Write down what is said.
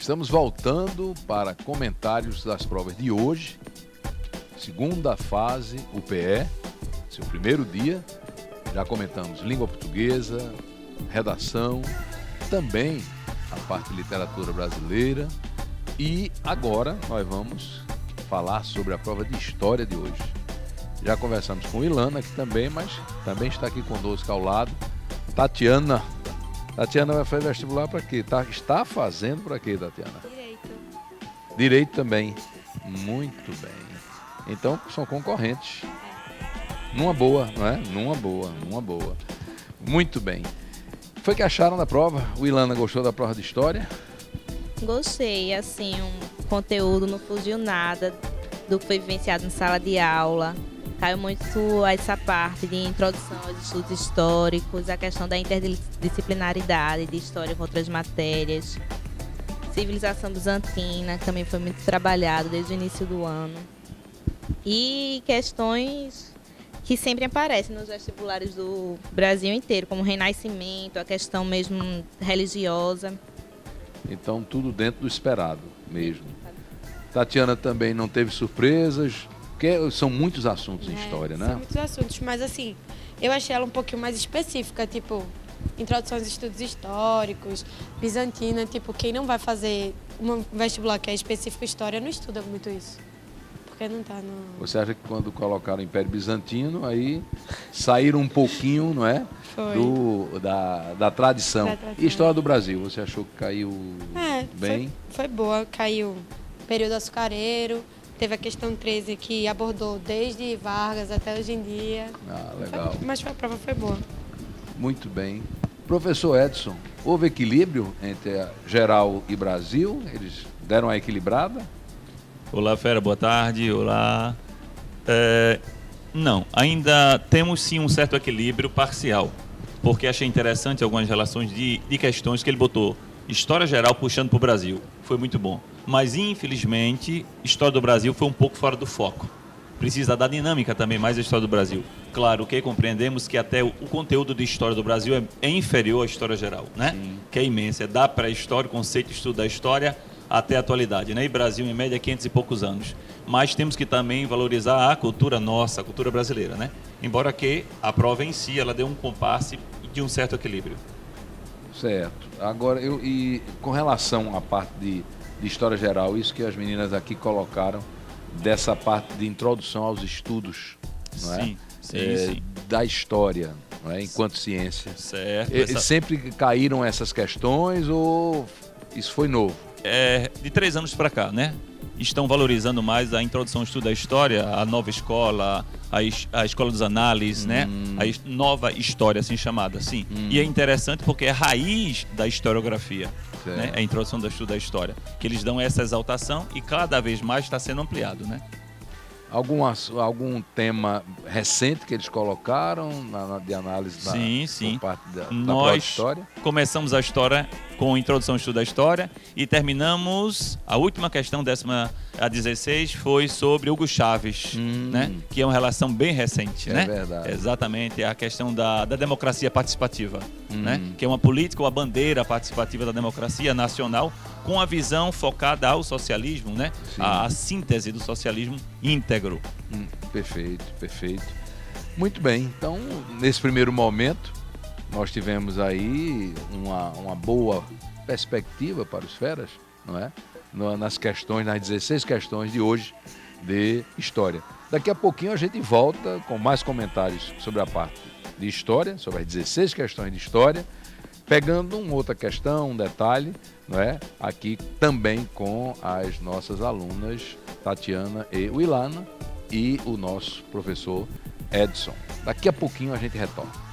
Estamos voltando para comentários das provas de hoje, segunda fase, UPE, seu primeiro dia. Já comentamos língua portuguesa, redação, também a parte de literatura brasileira. E agora nós vamos falar sobre a prova de história de hoje. Já conversamos com Ilana aqui também, mas também está aqui conosco ao lado Tatiana. Tatiana vai fazer vestibular para quê? Está fazendo para quê, Tatiana? Direito. Direito também. Muito bem. Então, são concorrentes. Numa boa, não é? Numa boa. Muito bem. Foi que acharam da prova? O Ilana gostou da prova de história? Gostei, assim, o conteúdo não fugiu nada do que foi vivenciado em sala de aula. Caiu muito essa parte de introdução aos estudos históricos, a questão da interdisciplinaridade de história com outras matérias. Civilização bizantina, que também foi muito trabalhado desde o início do ano. E questões que sempre aparecem nos vestibulares do Brasil inteiro, como o Renascimento, a questão mesmo religiosa. Então, tudo dentro do esperado mesmo. Tatiana também não teve surpresas, porque são muitos assuntos em história, né? São muitos assuntos, mas assim, eu achei ela um pouquinho mais específica, tipo, introdução aos estudos históricos, bizantina, tipo, quem não vai fazer um vestibular que é específico história não estuda muito isso. Porque não tá no... Você acha que quando colocaram o Império Bizantino, aí saíram um pouquinho, não é? Foi. Da tradição. E história do Brasil, você achou que caiu bem? Foi boa, caiu período açucareiro, teve a questão 13 que abordou desde Vargas até hoje em dia. Ah, legal. Mas a prova foi boa. Muito bem. Professor Edson, houve equilíbrio entre a geral e Brasil? Eles deram a equilibrada? Olá, Fera, boa tarde. Olá. Não, ainda temos sim um certo equilíbrio parcial, porque achei interessante algumas relações de questões que ele botou. História geral puxando para o Brasil, foi muito bom. Mas, infelizmente, História do Brasil foi um pouco fora do foco. Precisa da dinâmica também mais da História do Brasil. Claro que compreendemos que até o conteúdo de História do Brasil é inferior à História geral, né? Sim. Que é imensa, é da pré-história, o conceito de estudo da história até a atualidade, né? E Brasil, em média, 500 e poucos anos. Mas temos que também valorizar a cultura nossa, a cultura brasileira, né? Embora que a prova em si, ela dê um compasse de um certo equilíbrio. Certo. Agora, e com relação à parte de história geral, isso que as meninas aqui colocaram, dessa parte de introdução aos estudos, não é? Sim. Da história, não é? Enquanto ciência. Certo. Sempre caíram essas questões ou isso foi novo? De 3 anos para cá, né? Estão valorizando mais a introdução ao estudo da história, a nova escola, a escola dos análises, né? A nova história, assim chamada, sim. E é interessante porque é a raiz da historiografia, né? É a introdução ao estudo da história, que eles dão essa exaltação e cada vez mais está sendo ampliado, né? Algum tema recente que eles colocaram de análise sim. Por parte da Nós história? Começamos a história com a introdução ao estudo da história e terminamos, a última questão, 16, foi sobre Hugo Chávez, né? Que é uma relação bem recente, né? É verdade. Exatamente, a questão da democracia participativa, né? Que é uma política ou a bandeira participativa da democracia nacional com a visão focada ao socialismo, né? A síntese do socialismo íntegro. Perfeito. Muito bem, então, nesse primeiro momento, nós tivemos aí uma boa perspectiva para os feras, não é? Nas 16 questões de hoje de história. Daqui a pouquinho a gente volta com mais comentários sobre a parte de história, sobre as 16 questões de história, pegando uma outra questão, um detalhe, não é? Aqui também com as nossas alunas Tatiana e Ilana e o nosso professor Edson. Daqui a pouquinho a gente retorna.